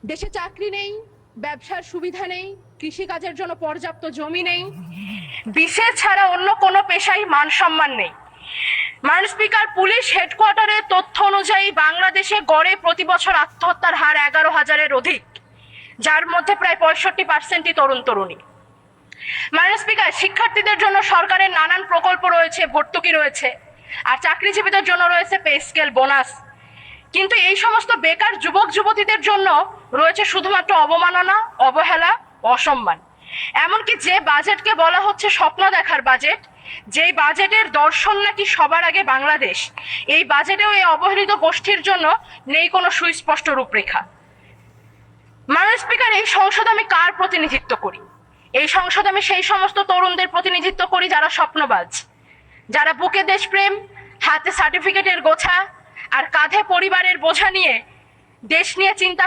দেশে চাকরি নেই, ব্যবসার সুবিধা নেই, কৃষিকাজের জন্য পর্যাপ্ত জমি নেই, বিশেষ ছাড়া অন্য কোনো পেশায় মান সম্মান নেই। মাননীয় স্পিকার, পুলিশ হেডকোয়ার্টারের তথ্য অনুযায়ী বাংলাদেশে গড়ে প্রতি বছর আত্মহত্যার হার 11,000-এর অধিক, যার মধ্যে প্রায় 65%ই তরুণ তরুণী। মাননীয় স্পিকার, শিক্ষার্থীদের জন্য সরকারের নানান প্রকল্প রয়েছে, ভর্তুকি রয়েছে, আর চাকরিজীবীদের জন্য রয়েছে পে স্কেল, বোনাস। কিন্তু এই সমস্ত বেকার যুবক যুবতীদের জন্য রয়েছে শুধুমাত্র অবমাননা, অবহেলা, অসম্মান। এমনকি যে বাজেটকে বলা হচ্ছে স্বপ্ন দেখার বাজেট, যেই বাজেটের দর্শন নাকি সবার আগে বাংলাদেশ, এই বাজেটেও এই অবহেলিত গোষ্ঠীর জন্য নেই কোনো সুস্পষ্ট রূপরেখা। মাননীয় স্পিকার, এই সংসদে আমি কার প্রতিনিধিত্ব করি? এই সংসদে আমি সেই সমস্ত তরুণদের প্রতিনিধিত্ব করি যারা স্বপ্নবাজ, যারা বুকে দেশপ্রেম, হাতে সার্টিফিকেটের গোছা আর কাঁধে পরিবারের বোঝা নিয়ে দেশ নিয়ে চিন্তা